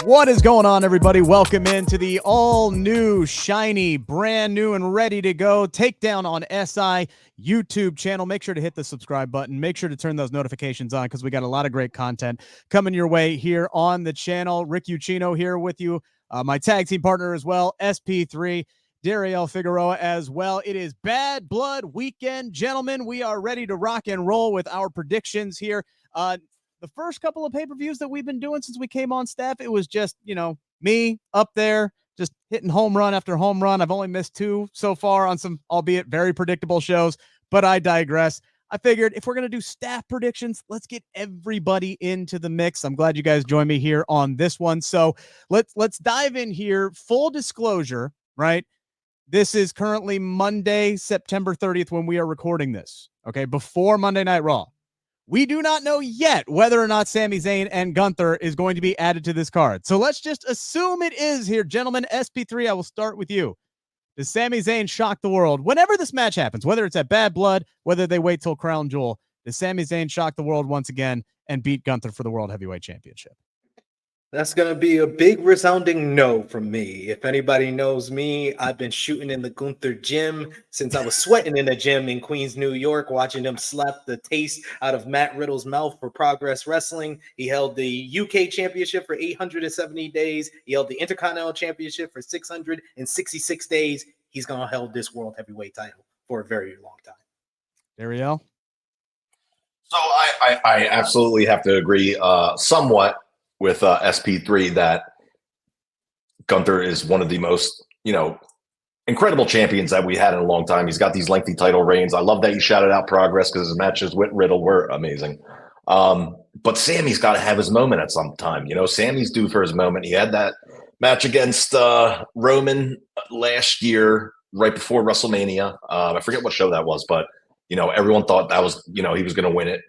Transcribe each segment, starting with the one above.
What is going on, everybody? Welcome into the all-new, shiny, brand new, and ready to go Takedown on SI YouTube channel. Make sure to hit the subscribe button. Make sure to turn those notifications on because we got a lot of great content coming your way here on the channel. Rick Ucchino here with you, my tag team partner as well, SP3, Dariel Figueroa as well. It is Bad Blood weekend, gentlemen. We are ready to rock and roll with our predictions here. The first couple of pay-per-views that we've been doing since we came on staff, it was just, me up there just hitting home run after home run. I've only missed 2 so far on some, albeit very predictable shows, but I digress. I figured if we're going to do staff predictions, let's get everybody into the mix. I'm glad you guys joined me here on this one. So let's dive in here. Full disclosure, right? This is currently Monday, September 30th when we are recording this, okay, before Monday Night Raw. We do not know yet whether or not Sami Zayn and Gunther is going to be added to this card. So let's just assume it is here, gentlemen. SP3, I will start with you. Does Sami Zayn shock the world? Whenever this match happens, whether it's at Bad Blood, whether they wait till Crown Jewel, does Sami Zayn shock the world once again and beat Gunther for the World Heavyweight Championship? That's going to be a big resounding no from me. If anybody knows me, I've been shooting in the Gunther gym since I was sweating in the gym in Queens, New York, watching him slap the taste out of Matt Riddle's mouth for Progress Wrestling. He held the UK Championship for 870 days. He held the Intercontinental Championship for 666 days. He's going to hold this World Heavyweight title for a very long time. Ariel? So I absolutely have to agree somewhat with SP3 that Gunther is one of the most, incredible champions that we had in a long time. He's got these lengthy title reigns. I love that you shouted out Progress because his matches with Riddle were amazing. But Sammy's got to have his moment at some time. Sammy's due for his moment. He had that match against Roman last year, right before WrestleMania. I forget what show that was, but, everyone thought that was, he was going to win it.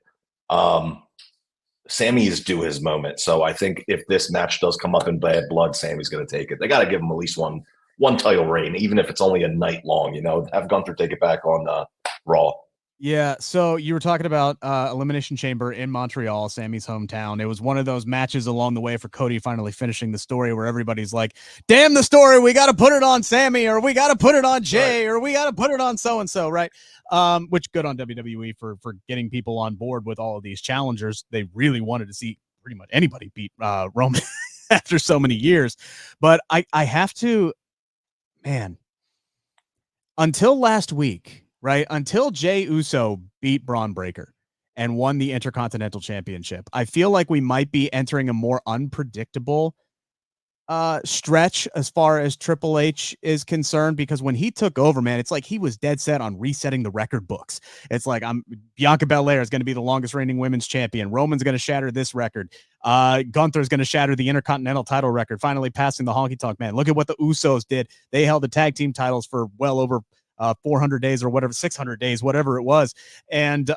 Sammy is due his moment. So I think if this match does come up in Bad Blood, Sammy's going to take it. They got to give him at least one title reign, even if it's only a night long, have Gunther take it back on Raw. Yeah, so you were talking about Elimination Chamber in Montreal, Sammy's hometown. It was one of those matches along the way for Cody finally finishing the story where everybody's like, damn the story, we got to put it on Sammy, or we got to put it on Jay, right, or we got to put it on so-and-so, right? Which good on WWE for getting people on board with all of these challengers. They really wanted to see pretty much anybody beat Roman after so many years. But I have to, man, until last week, right? Until Jey Uso beat Braun Breaker and won the Intercontinental Championship, I feel like we might be entering a more unpredictable stretch as far as Triple H is concerned, because when he took over, man, it's like he was dead set on resetting the record books. It's like Bianca Belair is going to be the longest reigning women's champion. Roman's going to shatter this record. Gunther's going to shatter the Intercontinental title record, finally passing the Honky Tonk Man. Look at what the Usos did. They held the tag team titles for well over 400 days or whatever, 600 days, whatever it was. And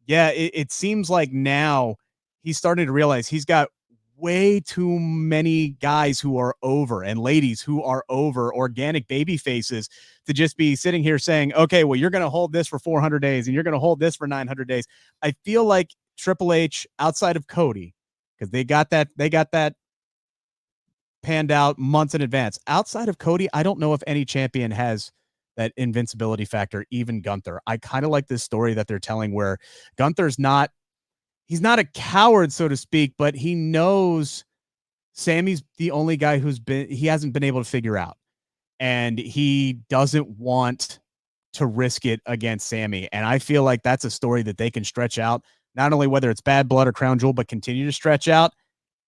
it seems like now he's starting to realize he's got way too many guys who are over and ladies who are over, organic baby faces, to just be sitting here saying, okay, well, you're going to hold this for 400 days and you're going to hold this for 900 days. I feel like Triple H, outside of Cody, because they got that panned out months in advance. Outside of Cody, I don't know if any champion has that invincibility factor, even Gunther. I kind of like this story that they're telling where Gunther's he's not a coward, so to speak, but he knows Sammy's the only guy he hasn't been able to figure out. And he doesn't want to risk it against Sammy. And I feel like that's a story that they can stretch out, not only whether it's Bad Blood or Crown Jewel, but continue to stretch out.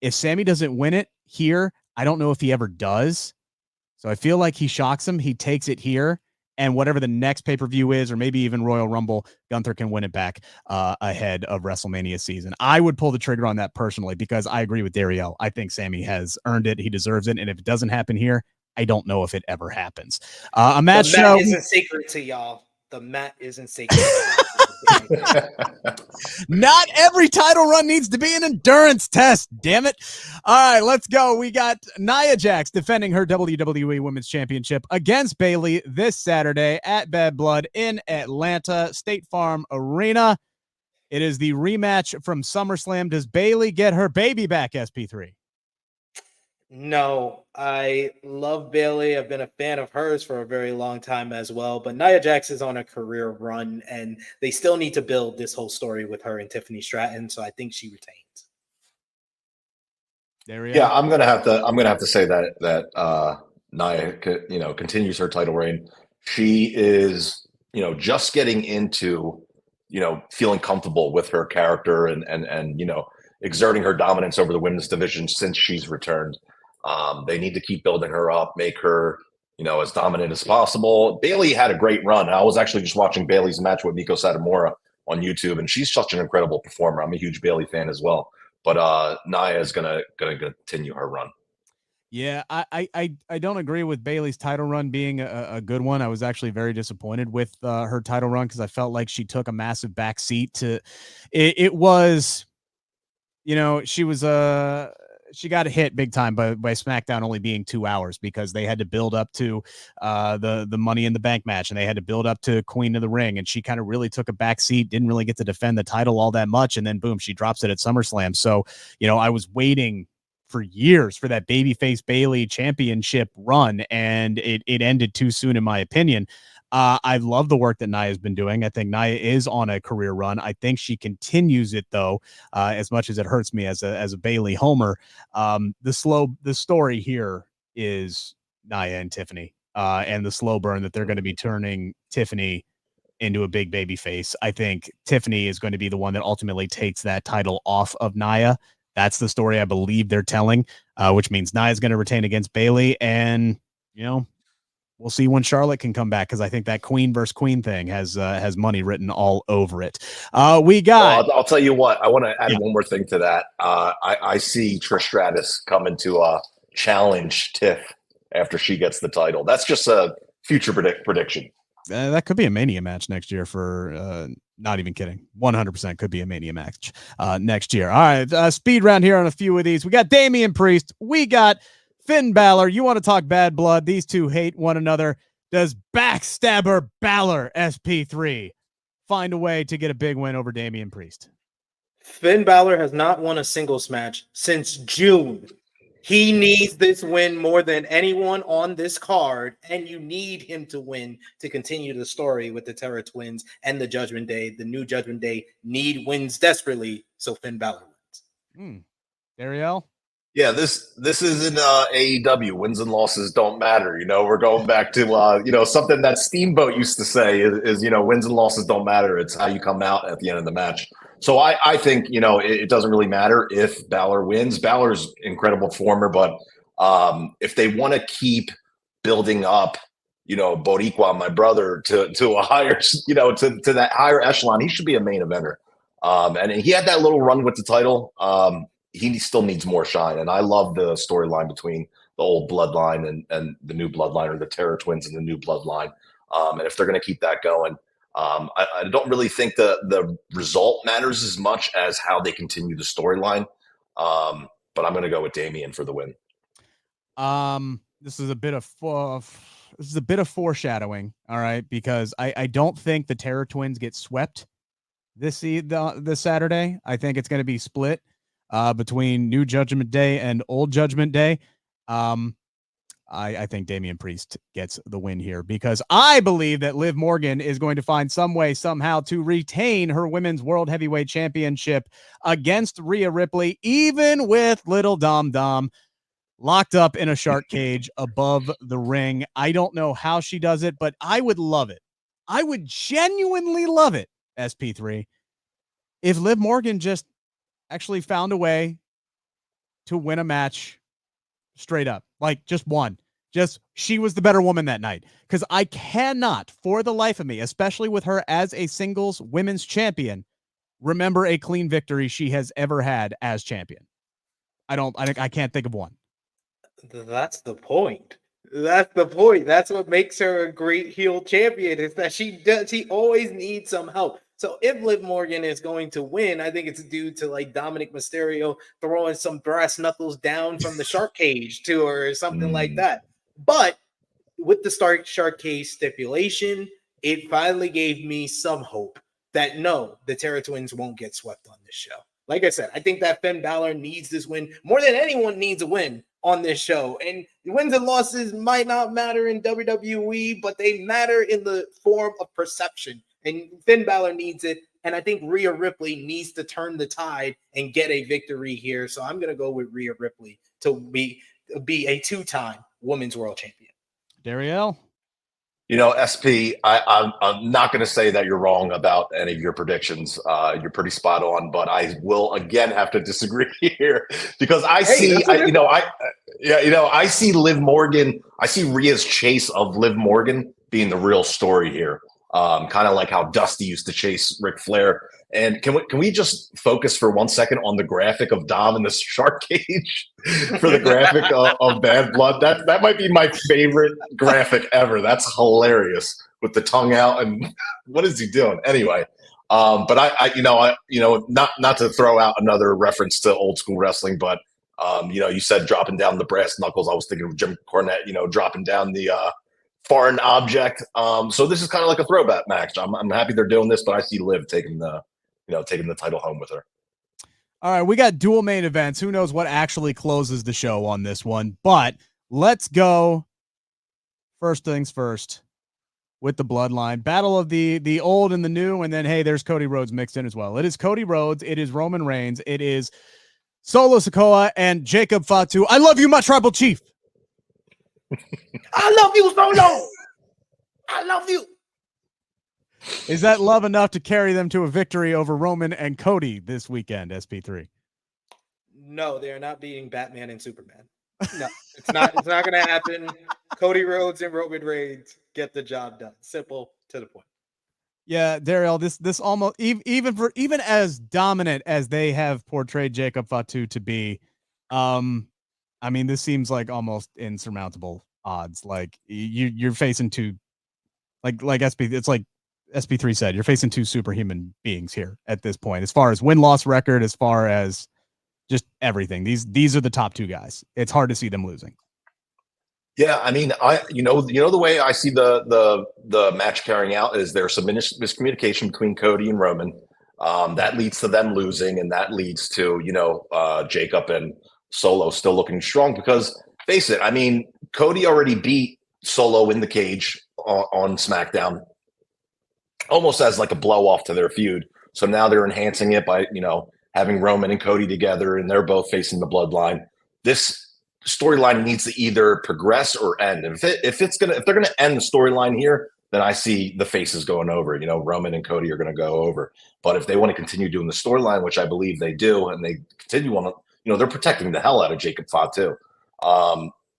If Sammy doesn't win it here, I don't know if he ever does. So I feel like he shocks him. He takes it here. And whatever the next pay-per-view is, or maybe even Royal Rumble, Gunther can win it back ahead of WrestleMania season. I would pull the trigger on that personally because I agree with Dariel. I think Sammy has earned it. He deserves it. And if it doesn't happen here, I don't know if it ever happens. A match the mat isn't sacred to y'all. The mat isn't sacred. Not every title run needs to be an endurance test, damn it. All right, let's go. We got Nia Jax defending her WWE Women's Championship against Bayley this Saturday at Bad Blood in Atlanta, State Farm Arena. It is the rematch from SummerSlam. Does Bayley get her baby back, SP3? No, I love Bailey. I've been a fan of hers for a very long time as well. But Nia Jax is on a career run, and they still need to build this whole story with her and Tiffany Stratton. So I think she retains. There we Yeah, go. I'm gonna have to say that Nia, continues her title reign. She is, just getting into, feeling comfortable with her character and exerting her dominance over the women's division since she's returned. They need to keep building her up, make her, as dominant as possible. Bailey had a great run. I was actually just watching Bailey's match with Miko Satomura on YouTube, and she's such an incredible performer. I'm a huge Bailey fan as well. But Nia is gonna continue her run. Yeah, I don't agree with Bailey's title run being a good one. I was actually very disappointed with her title run because I felt like she took a massive back seat to it was, she was she got hit big time by SmackDown only being 2 hours because they had to build up to the Money in the Bank match and they had to build up to Queen of the Ring, and she kind of really took a back seat, didn't really get to defend the title all that much, and then boom, she drops it at SummerSlam. So, I was waiting for years for that babyface Bailey championship run, and it ended too soon, in my opinion. I love the work that Nia's been doing. I think Nia is on a career run. I think she continues it though, as much as it hurts me as a Bailey homer. The story here is Nia and Tiffany, and the slow burn that they're going to be turning Tiffany into a big baby face. I think Tiffany is going to be the one that ultimately takes that title off of Nia. That's the story I believe they're telling, which means Nia is going to retain against Bailey, and we'll see when Charlotte can come back because I think that Queen versus Queen thing has money written all over it. We got. I'll tell you what. I want to add Yeah. one more thing to that. I see Trish Stratus coming to challenge Tiff after she gets the title. That's just a future prediction. That could be a Mania match next year for not even kidding. 100% could be a Mania match next year. All right. Speed round here on a few of these. We got Damian Priest. We got Finn Balor. You want to talk bad blood? These two hate one another. Does backstabber Balor SP3 find a way to get a big win over Damian Priest? Finn Balor has not won a singles match since June. He needs this win more than anyone on this card, and you need him to win to continue the story with the Terra Twins and the Judgment Day. The new Judgment Day need wins desperately, so Finn Balor wins. Dariel? Yeah, this isn't AEW. Wins and losses don't matter. We're going back to something that Steamboat used to say is wins and losses don't matter. It's how you come out at the end of the match. So I think it doesn't really matter if Balor wins. Balor's an incredible performer, but if they want to keep building up, Boricua, my brother, to a higher to that higher echelon, he should be a main eventer. And he had that little run with the title. He still needs more shine. And I love the storyline between the old bloodline and the new bloodline, or the Terror Twins and the new bloodline. And if they're going to keep that going, I don't really think the result matters as much as how they continue the storyline. But I'm going to go with Damian for the win. This is a bit of foreshadowing. All right. Because I don't think the Terror Twins get swept this Saturday. I think it's going to be split between New Judgment Day and Old Judgment Day. I think Damian Priest gets the win here because I believe that Liv Morgan is going to find some way somehow to retain her Women's World Heavyweight Championship against Rhea Ripley, even with little Dom Dom locked up in a shark cage above the ring. I don't know how she does it, but I would love it. I would genuinely love it, SP3, if Liv Morgan just actually found a way to win a match straight up, like just one. Just she was the better woman that night, because I cannot for the life of me, especially with her as a singles women's champion, remember a clean victory she has ever had as champion. I can't think of one. That's the point. That's the point. That's what makes her a great heel champion, is that she always needs some help. So if Liv Morgan is going to win, I think it's due to like Dominic Mysterio throwing some brass knuckles down from the shark cage to her or something like that. But with the shark cage stipulation, it finally gave me some hope that no, the Terra Twins won't get swept on this show. Like I said, I think that Finn Balor needs this win more than anyone needs a win. on this show. And wins and losses might not matter in WWE, but they matter in the form of perception. And Finn Balor needs it. And I think Rhea Ripley needs to turn the tide and get a victory here. So I'm going to go with Rhea Ripley to be a 2-time Women's World Champion. Dariel? SP, I'm not going to say that you're wrong about any of your predictions. You're pretty spot on, but I will again have to disagree here because I see Liv Morgan. I see Rhea's chase of Liv Morgan being the real story here. Kind of like how Dusty used to chase Ric Flair. And can we just focus for 1 second on the graphic of Dom in the shark cage for the graphic of Bad Blood? That might be my favorite graphic ever. That's hilarious with the tongue out and what is he doing anyway? But I not to throw out another reference to old school wrestling, but you said dropping down the brass knuckles. I was thinking of Jim Cornette, dropping down the foreign object. So this is kind of like a throwback match. I'm happy they're doing this, but I see Liv taking the title home with her. All right, we got dual main events. Who knows what actually closes the show on this one? But let's go. First things first with the bloodline battle of the old and the new, and then hey, there's Cody Rhodes mixed in as well. It is Cody Rhodes. It is Roman Reigns. It is Solo Sikoa and Jacob Fatu. I love you, my tribal chief. I love you, Solo. I love you. Is that love enough to carry them to a victory over Roman and Cody this weekend, SP3? No, they are not beating Batman and Superman. No, it's not. It's not going to happen. Cody Rhodes and Roman Reigns get the job done. Simple, to the point. Yeah, Dariel, this almost even as dominant as they have portrayed Jacob Fatu to be, I mean, this seems like almost insurmountable odds. Like you're facing two, like SP. It's like SP3 said, you're facing two superhuman beings here at this point, as far as win-loss record, as far as just everything. These are the top two guys. It's hard to see them losing. Yeah, I mean, the way I see the match carrying out is there's some miscommunication between Cody and Roman. That leads to them losing, and that leads to Jacob and Solo still looking strong. Because face it, I mean, Cody already beat Solo in the cage on SmackDown, almost as like a blow off to their feud. So now they're enhancing it by having Roman and Cody together, and they're both facing the bloodline. This storyline needs to either progress or end. If they're gonna end the storyline here, then I see the faces going over. Roman and Cody are gonna go over. But if they want to continue doing the storyline, which I believe they do, and they continue on, they're protecting the hell out of Jacob Fatu.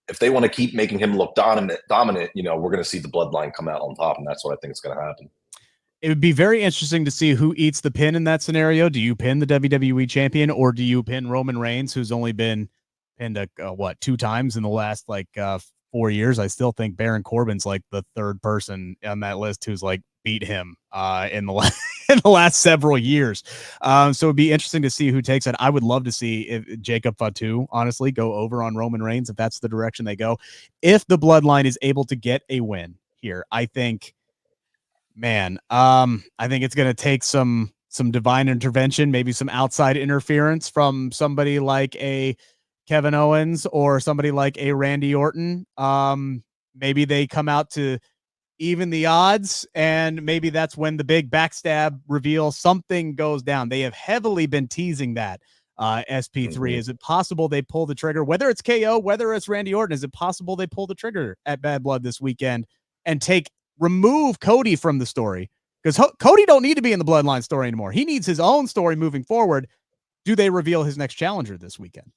If they want to keep making him look dominant, we're gonna see the bloodline come out on top, and that's what I think is gonna happen. It would be very interesting to see who eats the pin in that scenario. Do you pin the WWE champion, or do you pin Roman Reigns, who's only been pinned 2 times in the last 4 years? I still think Baron Corbin's like the third person on that list who's beat him in the last several years. So it'd be interesting to see who takes it. I would love to see if Jacob Fatu honestly go over on Roman Reigns, if that's the direction they go. If the bloodline is able to get a win here, I think it's going to take some divine intervention, maybe some outside interference from somebody like a Kevin Owens or somebody like a Randy Orton. Maybe they come out to even the odds, and maybe that's when the big backstab reveal, something goes down. They have heavily been teasing that. SP3, Mm-hmm. Is it possible they pull the trigger, whether it's KO, whether it's Randy Orton? Is it possible they pull the trigger at Bad Blood this weekend and remove Cody from the story? Because Cody don't need to be in the bloodline story anymore. He needs his own story moving forward. Do they reveal his next challenger this weekend?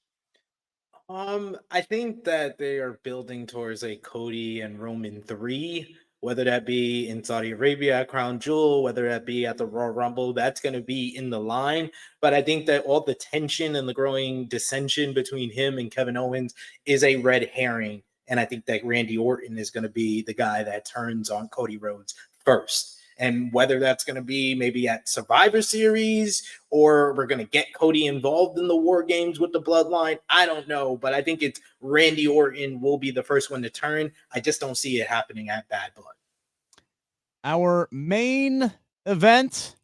I think that they are building towards a Cody and Roman 3, whether that be in Saudi Arabia at Crown Jewel, whether that be at the Royal Rumble. That's going to be in the line. But I think that all the tension and the growing dissension between him and Kevin Owens is a red herring. And I think that Randy Orton is going to be the guy that turns on Cody Rhodes first. And whether that's going to be maybe at Survivor Series, or we're going to get Cody involved in the War Games with the bloodline, I don't know. But I think it's Randy Orton will be the first one to turn. I just don't see it happening at Bad Blood. Our main event,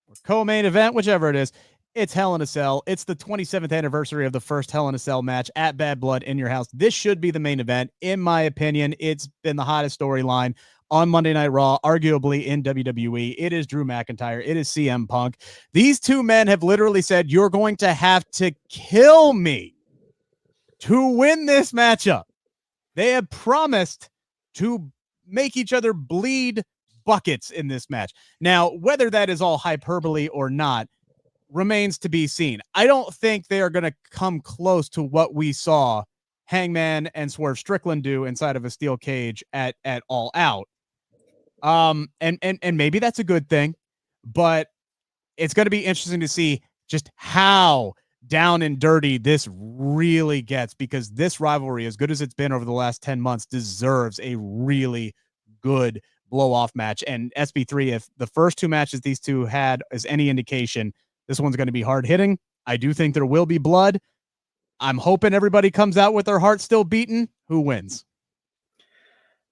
or co-main event, whichever it is It's Hell in a Cell. It's the 27th anniversary of the first Hell in a Cell match at Bad Blood in your house. This should be the main event. In my opinion, it's been the hottest storyline on Monday Night Raw, arguably in WWE. It is Drew McIntyre. It is CM Punk. These two men have literally said, you're going to have to kill me to win this matchup. They have promised to make each other bleed buckets in this match. Now, whether that is all hyperbole or not remains to be seen. I don't think they are going to come close to what we saw Hangman and Swerve Strickland do inside of a steel cage at All Out. And maybe that's a good thing, but it's going to be interesting to see just how down and dirty this really gets, because this rivalry, as good as it's been over the last 10 months, deserves a really good blow-off match. And SP3, if the first two matches these two had is any indication, this one's going to be hard-hitting. I do think there will be blood. I'm hoping everybody comes out with their heart still beating. Who wins?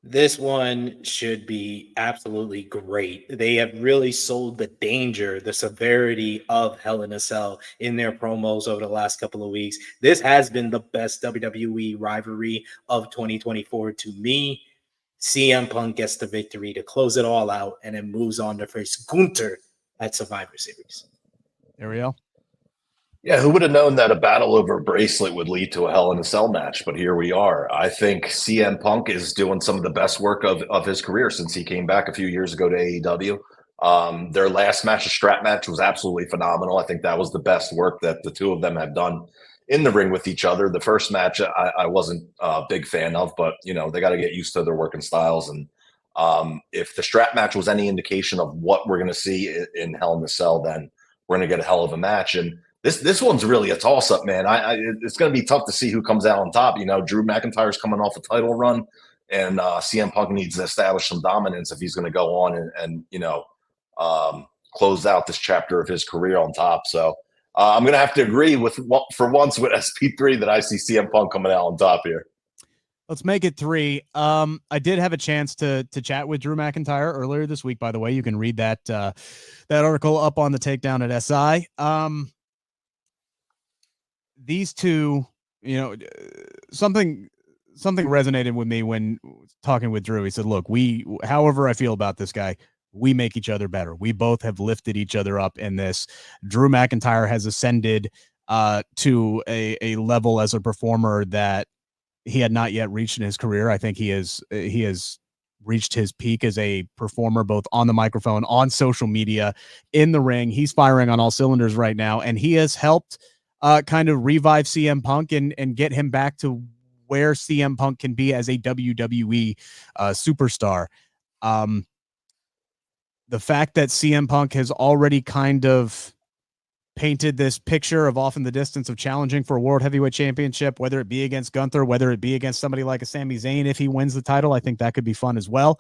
This one should be absolutely great. They have really sold the danger, the severity of Hell in a Cell in their promos over the last couple of weeks. This has been the best WWE rivalry of 2024 to me. CM Punk gets the victory to close it all out and then moves on to face Gunther at Survivor Series. Ariel? Yeah, who would have known that a battle over a bracelet would lead to a Hell in a Cell match? But here we are. I think CM Punk is doing some of the best work of his career since he came back a few years ago to AEW. Their last match, a strap match, was absolutely phenomenal. I think that was the best work that the two of them have done in the ring with each other. The first match I wasn't a big fan of, but, you know, they got to get used to their working styles. And if the strap match was any indication of what we're going to see in Hell in a Cell, then we're going to get a hell of a match. And this one's really a toss-up, man. It's going to be tough to see who comes out on top. You know, Drew McIntyre's coming off a title run, and CM Punk needs to establish some dominance if he's going to go on and you know, close out this chapter of his career on top. So I'm going to have to agree for once with SP3 that I see CM Punk coming out on top here. Let's make it 3. I did have a chance to chat with Drew McIntyre earlier this week, by the way. You can read that article up on the Takedown at SI. These two, you know, something resonated with me when talking with Drew. He said, look, however I feel about this guy, we make each other better. We both have lifted each other up in this. Drew McIntyre has ascended to a level as a performer that he had not yet reached in his career. I think he has reached his peak as a performer, both on the microphone, on social media, in the ring. He's firing on all cylinders right now, and he has helped kind of revive CM Punk and get him back to where CM Punk can be as a WWE superstar. The fact that CM Punk has already kind of painted this picture of off in the distance of challenging for a World Heavyweight Championship, whether it be against Gunther, whether it be against somebody like a Sami Zayn, if he wins the title, I think that could be fun as well.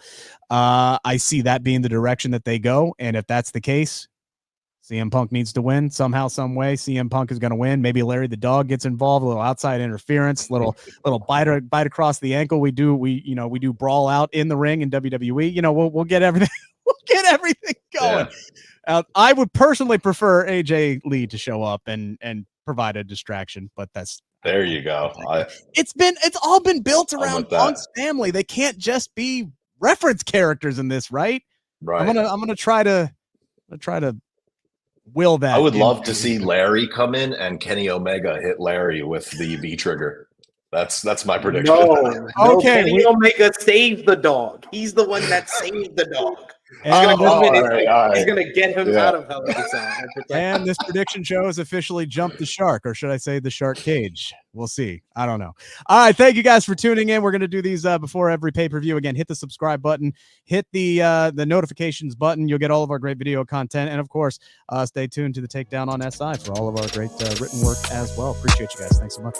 I see that being the direction that they go. And if that's the case, CM Punk needs to win somehow, some way. CM Punk is going to win. Maybe Larry the Dog gets involved, a little outside interference, little bite across the ankle. We do brawl out in the ring in WWE. You know, we'll get everything. We'll get everything going. Yeah. I would personally prefer AJ Lee to show up and provide a distraction, but there you go. It's all been built around Punk's family. They can't just be reference characters in this, right? Right. I'm gonna try to will that. I would love to see Larry come in and Kenny Omega hit Larry with the V trigger. That's my prediction. No, okay. Kenny Omega saved the dog. He's the one that saved the dog. He's going to get him out of Hell in a Cell. And this prediction show has officially jumped the shark, or should I say the shark cage? We'll see. I don't know. All right. Thank you guys for tuning in. We're going to do these before every pay-per-view. Again, hit the subscribe button, hit the notifications button. You'll get all of our great video content. And of course, stay tuned to the Takedown on SI for all of our great written work as well. Appreciate you guys. Thanks so much.